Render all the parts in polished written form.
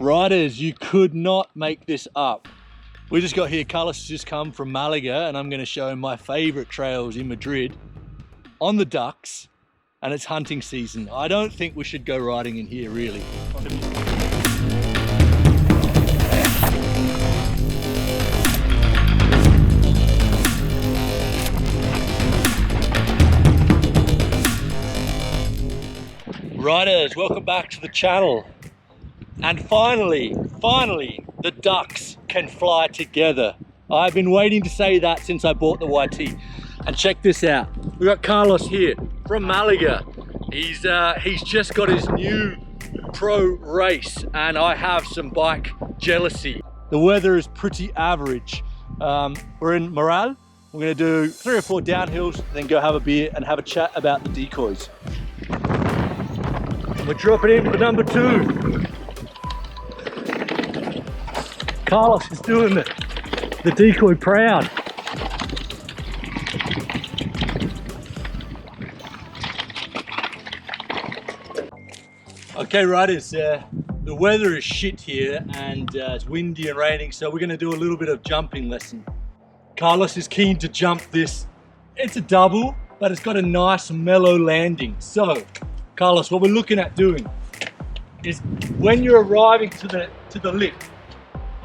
Riders, you could not make this up. We just got here, Carlos has just come from Malaga, and I'm gonna show him my favorite trails in Madrid on the ducks, and it's hunting season. I don't think we should go riding in here, really. Riders, welcome back to the channel. And finally, the ducks can fly together. I've been waiting to say that since I bought the YT. And check this out. We've got Carlos here from Malaga. He's just got his new pro race, and I have some bike jealousy. The weather is pretty average. We're in Morral. We're gonna do 3 or 4 downhills, then go have a beer and have a chat about the decoys. We're dropping in for number 2. Carlos is doing the decoy proud. Okay, riders, the weather is shit here, and it's windy and raining, so we're going to do a little bit of jumping lesson. Carlos is keen to jump this. It's a double, but it's got a nice mellow landing. So, Carlos, what we're looking at doing is when you're arriving to the lip,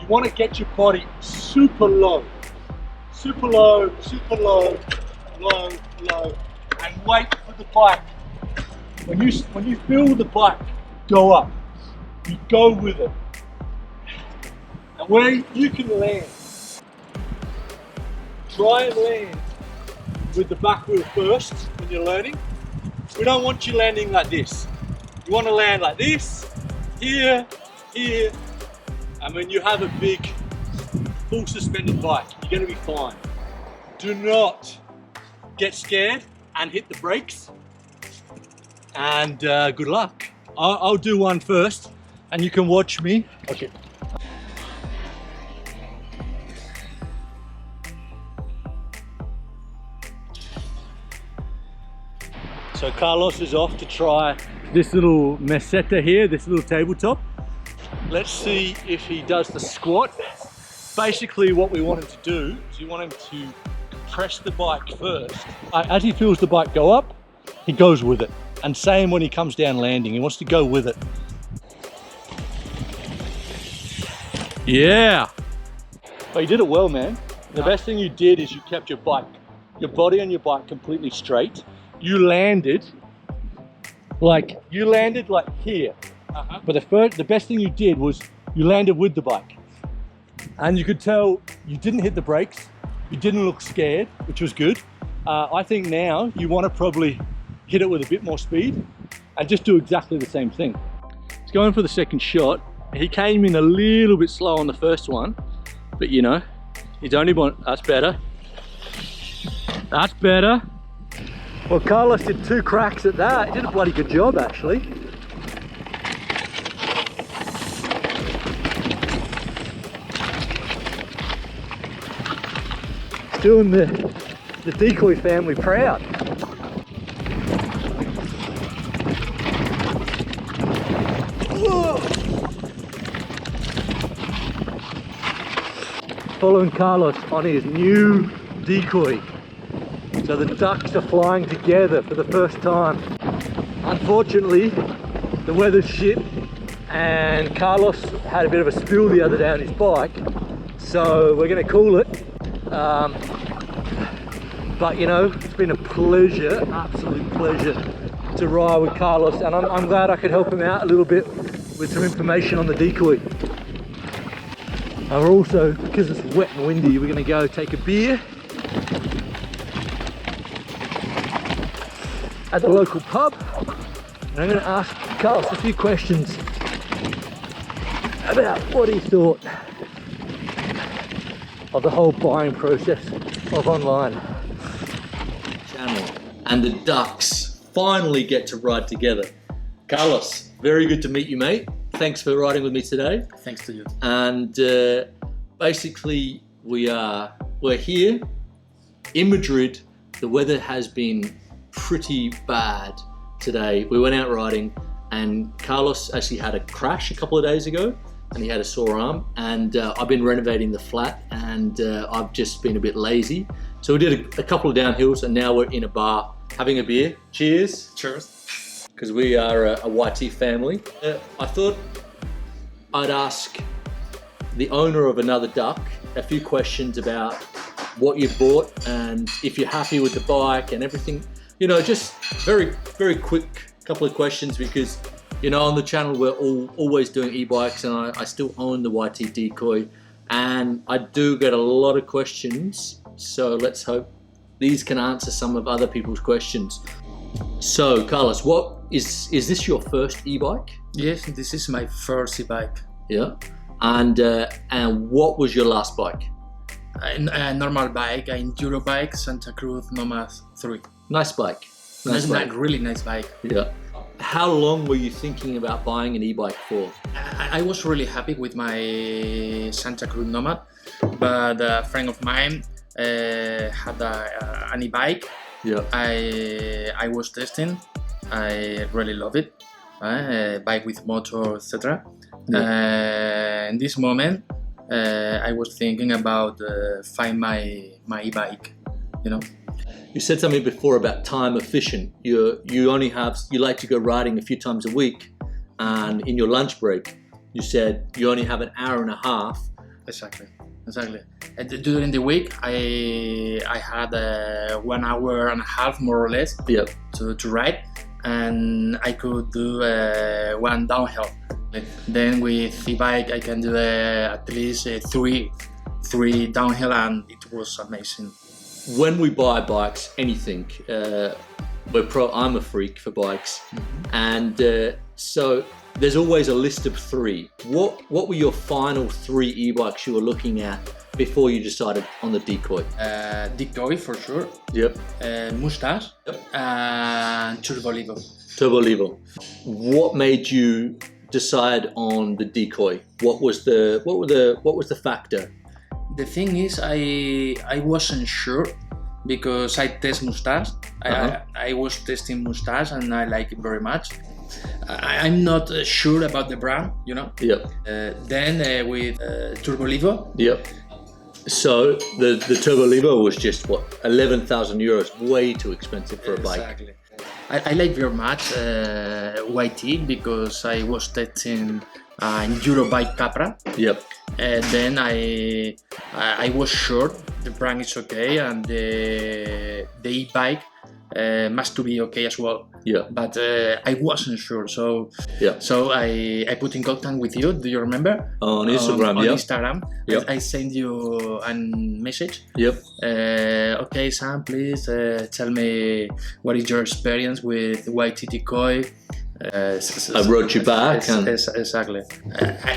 you want to get your body super low, low, and wait for the bike. When you feel the bike go up, you go with it. And where you can land, try and land with the back wheel first when you're learning. We don't want you landing like this. You want to land like this, here, here. And when you have a big, full suspended bike, you're going to be fine. Do not get scared and hit the brakes. And good luck. I'll do one first, and you can watch me. Okay. So Carlos is off to try this little meseta here, this little tabletop. Let's see if he does the squat. Basically what we want him to do is we want him to press the bike first. As he feels the bike go up, he goes with it. And same when he comes down landing, he wants to go with it. Yeah! But you did it well, man. The best thing you did is you kept your body on your bike completely straight. You landed like here. But the best thing you did was you landed with the bike. And you could tell you didn't hit the brakes. You didn't look scared, which was good. I think now you want to probably hit it with a bit more speed and just do exactly the same thing. He's going for the second shot. He came in a little bit slow on the first one, but you know, he's only one. That's better. That's better. Well, Carlos did 2 cracks at that. He did a bloody good job, actually. Doing the decoy family proud. Whoa. Following Carlos on his new decoy. So the ducks are flying together for the first time. Unfortunately, the weather's shit, and Carlos had a bit of a spill the other day on his bike, so we're going to cool it. But you know, it's been a pleasure, absolute pleasure to ride with Carlos, and I'm glad I could help him out a little bit with some information on the decoy. And we're also, because it's wet and windy, we're going to go take a beer at the local pub, and I'm going to ask Carlos a few questions about what he thought of the whole buying process of online. Channel. And the ducks finally get to ride together. Carlos, very good to meet you, mate. Thanks for riding with me today. Thanks to you. And basically we're here in Madrid. The weather has been pretty bad today. We went out riding and Carlos actually had a crash a couple of days ago. and he had a sore arm, and I've been renovating the flat, and I've just been a bit lazy. So we did a couple of downhills, and now we're in a bar having a beer. Cheers. Cheers. Because we are a YT family. I thought I'd ask the owner of Another Duck a few questions about what you bought and if you're happy with the bike and everything. You know, just very, very quick couple of questions, because, you know, on the channel we're always doing e-bikes, and I still own the YT Decoy, and I do get a lot of questions. So let's hope these can answer some of other people's questions. So Carlos, what is this your first e-bike? Yes, this is my first e-bike. Yeah. And what was your last bike? A normal bike, an Enduro bike, Santa Cruz Nomad 3. Nice bike. Nice bike. Really nice bike. Yeah. How long were you thinking about buying an e-bike for? I was really happy with my Santa Cruz Nomad, but a friend of mine had an e-bike. Yeah. I was testing. I really love it. Bike with motor, etc. Yeah. In this moment, I was thinking about find my e-bike. You know. You said something before about time efficient. You like to go riding a few times a week, and in your lunch break, you said you only have an hour and a half. Exactly. During the week, I had 1 hour and a half, more or less, Yep. to ride, and I could do one downhill. Then with e-bike, I can do at least three downhill, and it was amazing. When we buy bikes, anything, I'm a freak for bikes, and so there's always a list of 3. What were your final 3 e-bikes you were looking at before you decided on the Decoy? Decoy for sure. Yep. Mustache. Yep. And Turbo Levo. Turbo Levo. What made you decide on the Decoy? What was the factor? The thing is, I wasn't sure, because I test Mustache. I was testing Mustache, and I like it very much. I'm not sure about the brand, you know. Yep. Then with Turbo Levo. Yep. So the Turbo Levo was just what, 11,000 euros, way too expensive for a bike. Exactly. I like very much YT, because I was testing Enduro bike Capra. Yep. Then I was sure the brand is okay, and the e-bike must to be okay as well. Yeah. But I wasn't sure, so yeah. So I put in contact with you. Do you remember? On Instagram. On yep. Instagram. Yep. I sent you a message. Yep. Okay, Sam, please tell me what is your experience with YT Decoy. I wrote you back. Exactly.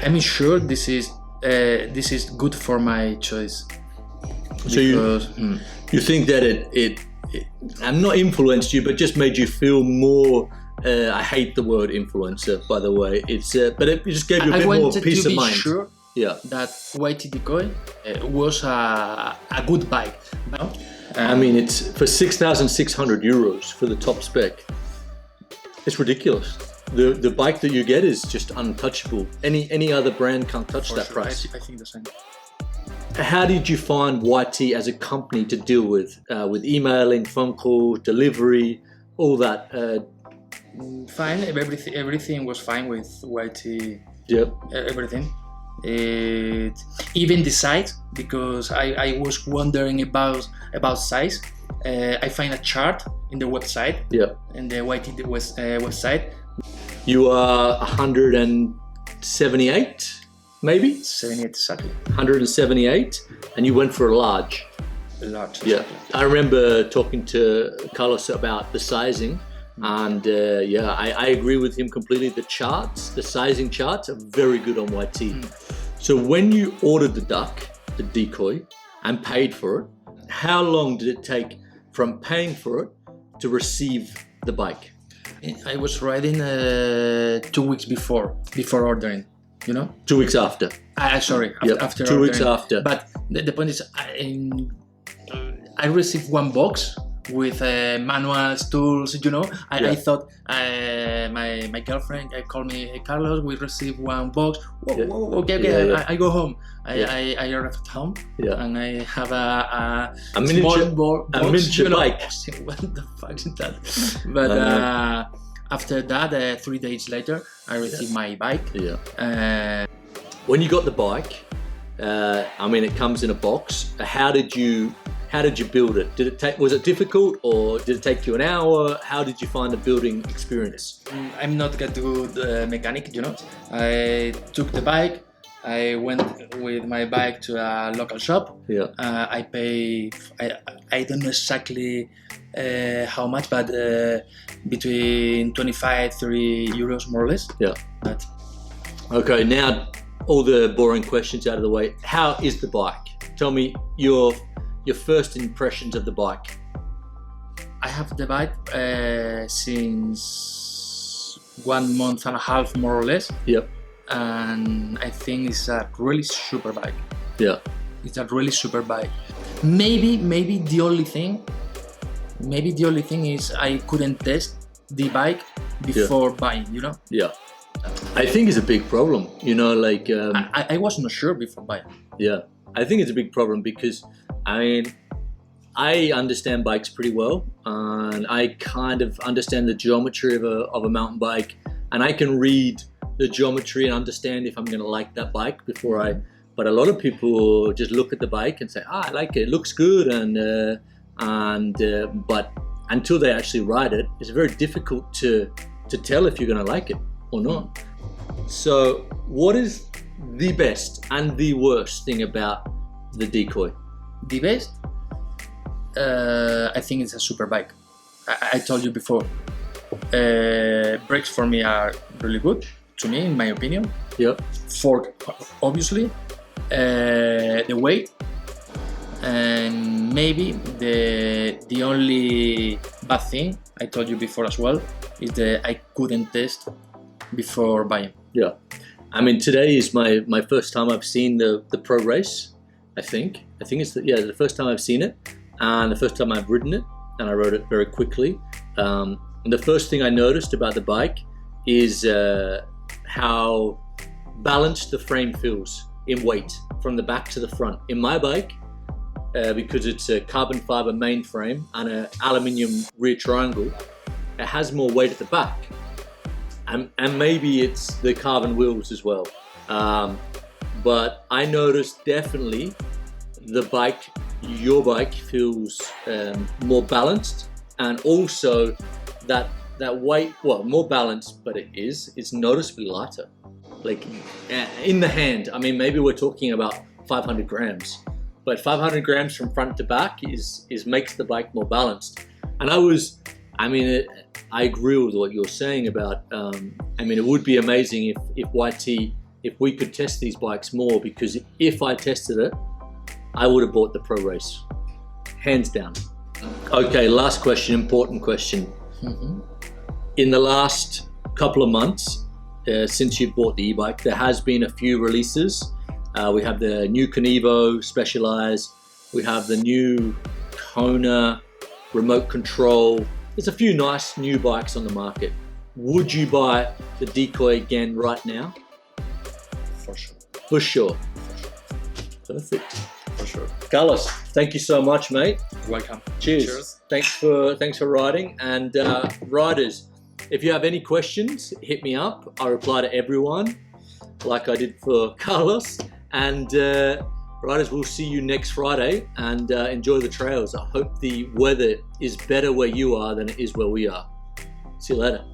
I'm sure this is good for my choice. So you think that it I'm not influenced you, but just made you feel more. I hate the word influencer, by the way. It's but it just gave you a bit more peace of mind. Sure that YT Decoy was a good bike. No? I mean, it's for 6,600 euros for the top spec. It's ridiculous. The bike that you get is just untouchable. Any other brand can't touch that price. I think the same. How did you find YT as a company to deal with emailing, phone calls, delivery, all that? Fine. Everything was fine with YT. Yep. Everything. Even the size, because I was wondering about size. I find a chart in the website. Yep. In the YT website. You are 178, maybe? 78 exactly. 178, and you went for a large. Exactly. Yeah. I remember talking to Carlos about the sizing, and yeah, I agree with him completely. The sizing charts are very good on YT. So when you ordered the Decoy, and paid for it, how long did it take from paying for it to receive the bike? I was riding 2 weeks before ordering, you know? 2 weeks after. Sorry, yep. after 2 weeks after. But the point is, I received one box with manuals, tools, you know. I thought my girlfriend called me, "Hey, Carlos, we received one box." Whoa, okay. I go home. I arrive at home and I have a miniature bike. What the fuck is that? But after that, 3 days later, I received my bike. When you got the bike, I mean, it comes in a box. How did you build it? Was it difficult, or did it take you an hour? How did you find the building experience? I'm not a good mechanic, you know. I took the bike. I went with my bike to a local shop. I pay. I don't know exactly how much, but between 25-30 euros more or less. But okay, now all the boring questions out of the way. How is the bike? Tell me your first impressions of the bike. I have the bike since 1 month and a half, more or less. And I think it's a really super bike. It's a really super bike. Maybe the only thing is I couldn't test the bike before buying, you know. I think it's a big problem, you know, like I was not sure before buying. I think it's a big problem because I mean, I understand bikes pretty well, and I kind of understand the geometry of a mountain bike, and I can read the geometry and understand if I'm going to like that bike before but a lot of people just look at the bike and say, I like it, it looks good, but until they actually ride it, it's very difficult to tell if you're going to like it or not. So what is the best and the worst thing about the Decoy? The best? I think it's a super bike. I told you before. Brakes for me are really good, to me, in my opinion. Fork, obviously. The weight. And maybe the only bad thing, I told you before as well, is that I couldn't test before buying. I mean, today is my first time I've seen the pro race. I think it's the first time I've seen it, and the first time I've ridden it, and I rode it very quickly. And the first thing I noticed about the bike is how balanced the frame feels in weight from the back to the front. In my bike, because it's a carbon fiber main frame and an aluminium rear triangle, it has more weight at the back. And maybe it's the carbon wheels as well. But I noticed definitely your bike feels more balanced, and also that weight, well, more balanced, but it's noticeably lighter. Like in the hand, I mean, maybe we're talking about 500 grams, but 500 grams from front to back makes the bike more balanced. And I agree with what you're saying about, I mean, it would be amazing if we could test these bikes more, because if I tested it, I would have bought the pro race, hands down. Okay, last question, important question. In the last couple of months, since you bought the e-bike, there has been a few releases. We have the new Evo Specialized, we have the new Kona remote control. There's a few nice new bikes on the market. Would you buy the Decoy again right now? For sure. For sure. Perfect. For sure. Carlos, thank you so much, mate. Welcome. Cheers. Thanks for riding. And riders, if you have any questions, hit me up. I reply to everyone, like I did for Carlos. And riders, we'll see you next Friday, and enjoy the trails. I hope the weather is better where you are than it is where we are. See you later.